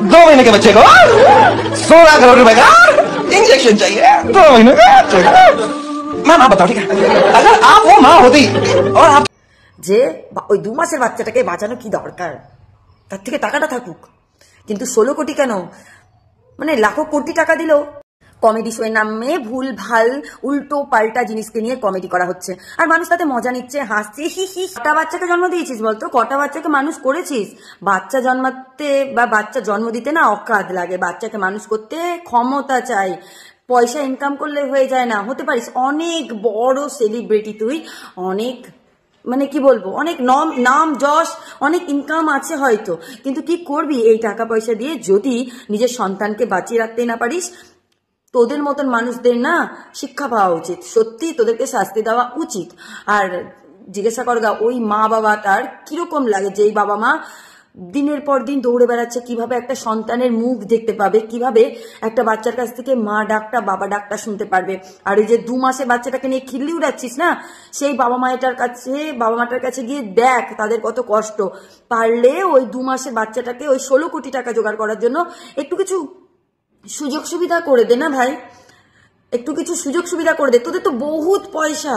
2 महीने के बच्चे को 16 करोड़ रुपए का इंजेक्शन चाहिए 2 महीने का। मैम आप बताओ ठीक है, अगर आप वो माँ होती और आप যে ওই 2 মাসের বাচ্চাটাকে বাঁচানো কি দরকার, তার থেকে টাকাটা থাকুক, কিন্তু 16 কোটি কেন, মানে লাখো কোটি টাকা দিল। কমেডি শোয়ের নামে ভুল ভাল উল্টো পাল্টা জিনিসকে নিয়ে কমেডি করা হচ্ছে, আর মানুষ তাতে মজা নিচ্ছে, হাসছে, হি হি। কটা বাচ্চাকে জন্ম দিয়েছিস বলতো, কটা বাচ্চাকে মানুষ করেছিস? বাচ্চা জন্মাতে বা বাচ্চা জন্ম দিতে না অকাদ লাগে, বাচ্চাকে মানুষ করতে ক্ষমতা চাই, পয়সা ইনকাম করলে হয়ে যায় না। হতে পারিস অনেক বড় সেলিব্রিটি তুই, অনেক মানে কি বলবো, অনেক নাম যশ, অনেক ইনকাম আছে হয়তো, কিন্তু কি করবি এই টাকা পয়সা দিয়ে যদি নিজের সন্তানকে বাঁচিয়ে রাখতে না পারিস? তোদের মতন মানুষদের না শিক্ষা পাওয়া উচিত, সত্যি তোদেরকে শাস্তি দেওয়া উচিত। আর জিজ্ঞাসা করগা ওই মা বাবা তার কিরকম লাগে, যেই বাবা মা দিনের পর দিন দৌড়ে বেড়াচ্ছে, কিভাবে একটা সন্তানের মুখ দেখতে পাবে, কিভাবে একটা বাচ্চার কাছ থেকে মা ডাকটা বাবা ডাকটা শুনতে পারবে। আর ওই যে 2 মাসের বাচ্চাটাকে নিয়ে খিল্লি উড়াচ্ছিস না, সেই বাবা মাটার কাছে গিয়ে দেখ তাদের কত কষ্ট। পারলে ওই 2 মাসের বাচ্চাটাকে ওই 16 কোটি টাকা জোগাড় করার জন্য একটু কিছু সুযোগ সুবিধা করে দে না ভাই, একটু কিছু সুযোগ সুবিধা করে দে। তোদের তো বহুত পয়সা,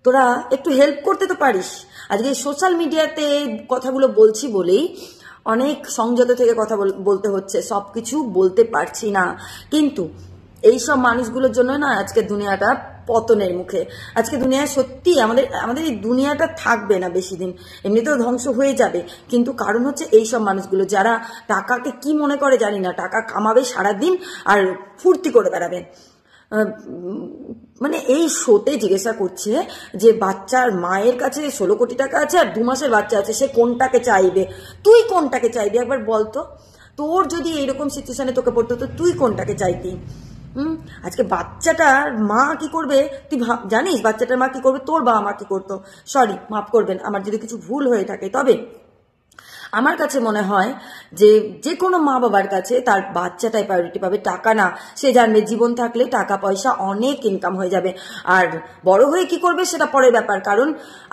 তোরা একটু হেল্প করতে তো পারিস। আজকে সোশ্যাল মিডিয়াতে কথাগুলো বলছি বলেই অনেক সংযত থেকে কথা বলতে হচ্ছে, সবকিছু বলতে পারছি না, কিন্তু এইসব মানুষগুলোর জন্য না আজকে দুনিয়াটা পতনের মুখে। আজকে দুনিয়ায় সত্যি আমাদের এই দুনিয়াটা থাকবে না বেশি দিন, এমনিতেও ধ্বংস হয়ে যাবে, কিন্তু কারণ হচ্ছে এইসব মানুষগুলো যারা টাকাকে কি মনে করে জানি না, টাকা কামাবে সারাদিন আর ফুর্তি করে বেড়াবে। মানে এই শোতে জিজ্ঞাসা করছে যে বাচ্চার মায়ের কাছে 16 কোটি টাকা আছে আর 2 মাসের বাচ্চা আছে, সে কোনটাকে চাইবে? তুই কোনটাকে চাইবি একবার বলতো? তোর যদি এইরকম সিচুয়েশনে তোকে পড়তো তো তুই কোনটাকে চাইতি? আজকে বাচ্চাটার মা কি করবে তুই জানিস? বাচ্চাটার মা কি করবে, তোর বাবা মা কি করতো? সরি, মাফ করবেন আমার যদি কিছু ভুল হয়ে থাকে, তবে আমার কাছে মনে হয় যে যে কোনো মা বাবার কাছে তার বাচ্চাটাই প্রায়োরিটি পাবে, টাকা না। সে জানবে জীবন থাকলে টাকা পয়সা অনেক ইনকাম হয়ে যাবে, আর বড় হয়ে কি করবে সেটা পরের ব্যাপার। কারণ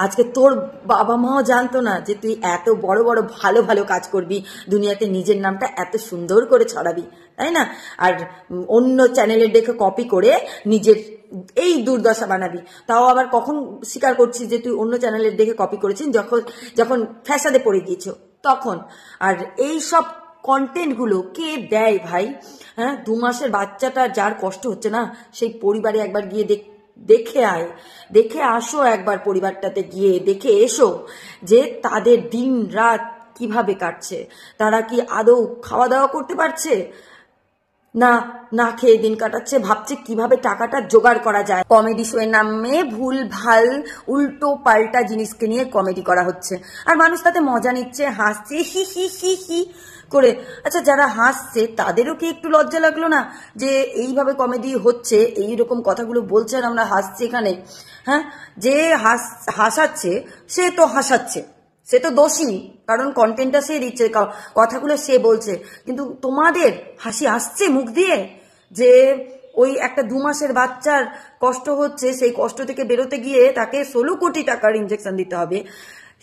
আজকে তোর বাবা মাও জানতো না যে তুই এত বড় বড় ভালো ভালো কাজ করবি, দুনিয়াতে নিজের নামটা এত সুন্দর করে ছড়াবি, তাই না? আর অন্য চ্যানেলের দেখে কপি করে নিজের এই দুর্দশা বানাবি। তাও আবার কখন স্বীকার করছিস যে তুই অন্য চ্যানেলের দেখে কপি করেছিস? যখন ফ্যাসাদে পড়ে গিয়েছো তখন। আর এই সব কন্টেন্ট গুলো কে দেয় ভাই? হ্যাঁ, 2 মাসের বাচ্চাটা যার কষ্ট হচ্ছে না, সেই পরিবারে একবার গিয়ে দেখে আসো, একবার পরিবারটাতে গিয়ে দেখে এসো যে তাদের দিন রাত কিভাবে কাটছে, তারা কি আদৌ খাওয়া দাওয়া করতে পারছে না, না খেয়ে দিন কাটাচ্ছে, ভাবছে কিভাবে টাকাটা জোগাড় করা যায়। কমেডি শোয়ের নামে ভুল ভাল উল্টো পাল্টা জিনিসকে নিয়ে কমেডি করা হচ্ছে, আর মানুষ তাতে মজা নিচ্ছে, হাসছে, হি হি হি হি করে। আচ্ছা, যারা হাসছে তাদেরও কি একটু লজ্জা লাগলো না যে এইভাবে কমেডি হচ্ছে, এইরকম কথাগুলো বলছে আর আমরা হাসছি এখানে? হ্যাঁ, যে হাসাচ্ছে সে তো হাসাচ্ছে, সে তো দোষী, কারণ কন্টেন্টটা সে দিচ্ছে, কথাগুলো সে বলছে, কিন্তু তোমাদের হাসি আসছে মুখ দিয়ে যে ওই একটা 2 মাসের বাচ্চার কষ্ট হচ্ছে, সেই কষ্ট থেকে বেরোতে গিয়ে তাকে 16 কোটি টাকার ইনজেকশন দিতে হবে।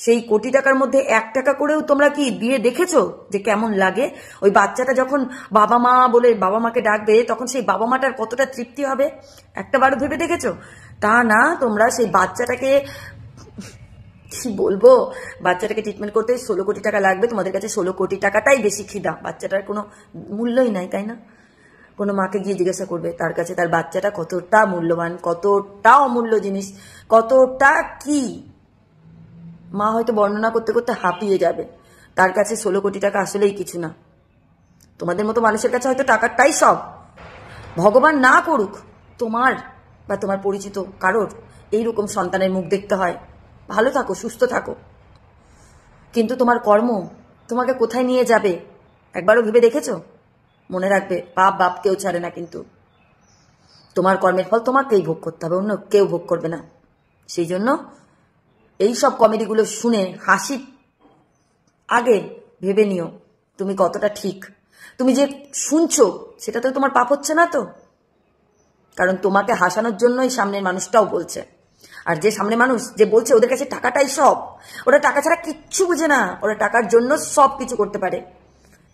সেই কোটি টাকার মধ্যে 1 টাকা করেও তোমরা কি দিয়ে দেখেছো যে কেমন লাগে? ওই বাচ্চাটা যখন বাবা মা বলে বাবা মাকে ডাকবে, তখন সেই বাবা মাটার কতটা তৃপ্তি হবে একটাবারও ভেবে দেখেছো? তা না, তোমরা সেই বাচ্চাটাকে কি বলবো, বাচ্চাটাকে ট্রিটমেন্ট করতে 16 কোটি টাকা লাগবে, তোমাদের কাছে 16 কোটি টাকাটাই বেশি খিদা, বাচ্চাটার কোনো মূল্যই নাই, তাই না? কোনো মাকে গিয়ে জিজ্ঞাসা করবে তার কাছে তার বাচ্চাটা কতটা মূল্যবান, কতটা অমূল্য জিনিস, কতটা কি। মা হয়তো বর্ণনা করতে করতে হাঁপিয়ে যাবে, তার কাছে 16 কোটি টাকা আসলেই কিছু না। তোমাদের মতো মানুষের কাছে হয়তো টাকাটাই সব। ভগবান না করুক তোমার বা তোমার পরিচিত কারোর এইরকম সন্তানের মুখ দেখতে হয়। ভালো থাকো, সুস্থ থাকো, কিন্তু তোমার কর্ম তোমাকে কোথায় নিয়ে যাবে একবারও ভেবে দেখেছো? মনে রাখবে, বাপ বাপকেও ছাড়ে না, কিন্তু তোমার কর্মের ফল তোমাকেই ভোগ করতে হবে, অন্য কেউ ভোগ করবে না। সেই জন্য এইসব কমেডিগুলো শুনে হাসি আগে ভেবে নিও তুমি কতটা ঠিক। তুমি যে শুনছো সেটা তো তোমার পাপ হচ্ছে না তো? কারণ তোমাকে হাসানোর জন্যই সামনের মানুষটাও বলছে, আর যে সামনে মানুষ যে বলছে ওদের কাছে টাকাটাই সব, ওরা টাকা ছাড়া কিচ্ছু বুঝে না, ওরা টাকার জন্য সব কিছু করতে পারে।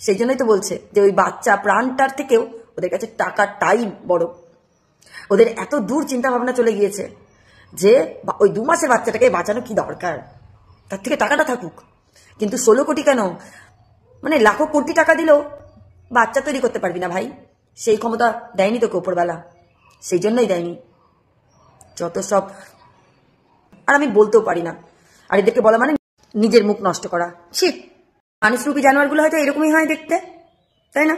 সেই জন্যই তো বলছে যে ওই বাচ্চা প্রাণটার থেকেও ওদের কাছে টাকাটাই বড়। ওদের এত দূর চিন্তা ভাবনা চলে গিয়েছে যে ওই 2 মাসের বাচ্চাটাকে বাঁচানো কি দরকার, তার থেকে টাকাটা থাকুক। কিন্তু 16 কোটি কেন, মানে লাখো কোটি টাকা দিলেও বাচ্চা তৈরি করতে পারবি না ভাই। সেই ক্ষমতা দেয়নি তোকে উপরবেলা, সেই জন্যই দেয়নি। যত সব, আর আমি বলতেও পারি না। আর এদেরকে বলা মানে নিজের মুখ নষ্ট করা। ছি, মানুষরূপী জানোয়ারগুলো হয়তো এরকমই হয় দেখতে, তাই না?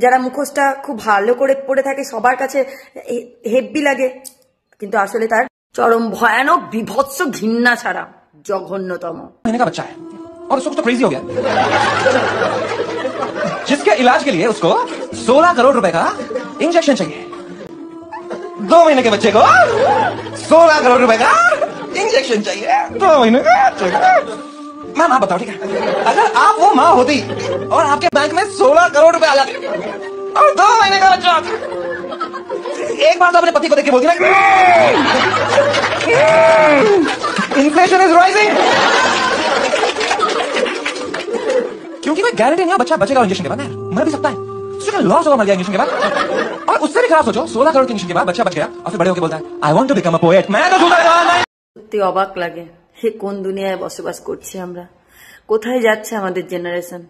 যারা মুখোশটা খুব ভালো করে পড়ে থাকে, সবার কাছে হেব্বি লাগে, কিন্তু আসলে তার চরম ভয়ানক বিভৎস ঘৃণা ছাড়া জঘন্যতম। महीने का बच्चा है और उसको कुछ तो क्रेजी हो गया, जिसके इलाज के लिए उसको 16 करोड़ रुपए का इंजेक्शन चाहिए। 2 महीने के बच्चे को 16 करोड़ रुपए का इंजेक्शन चाहिए। 2 महीने का। मैम आप बताओ ठीक है, अगर आप वो माँ होती और आपके बैंक में 16 करोड़ रुपए आ जाते और 2 महीने का बच्चा होता, एक बार तो अपने पति को देख के बोलती ना, इन्फ्लेशन इज राइजिंग, क्योंकि कोई गारंटी नहीं है बच्चा बचेगा इंजेक्शन के बाद, मर भी सकता है। लॉस होगा, मर गया इंजेक्शन के बाद। और उससे भी खराब सोचो, 16 करोड़ के इंजेक्शन के बाद बच्चा बच गया और फिर बड़े होकर बोलता है I want to become a poet. मैं तो সত্যি অবাক লাগে, হে কোন দুনিয়ায় বসবাস করছি আমরা, কোথায় যাচ্ছে আমাদের জেনারেশন।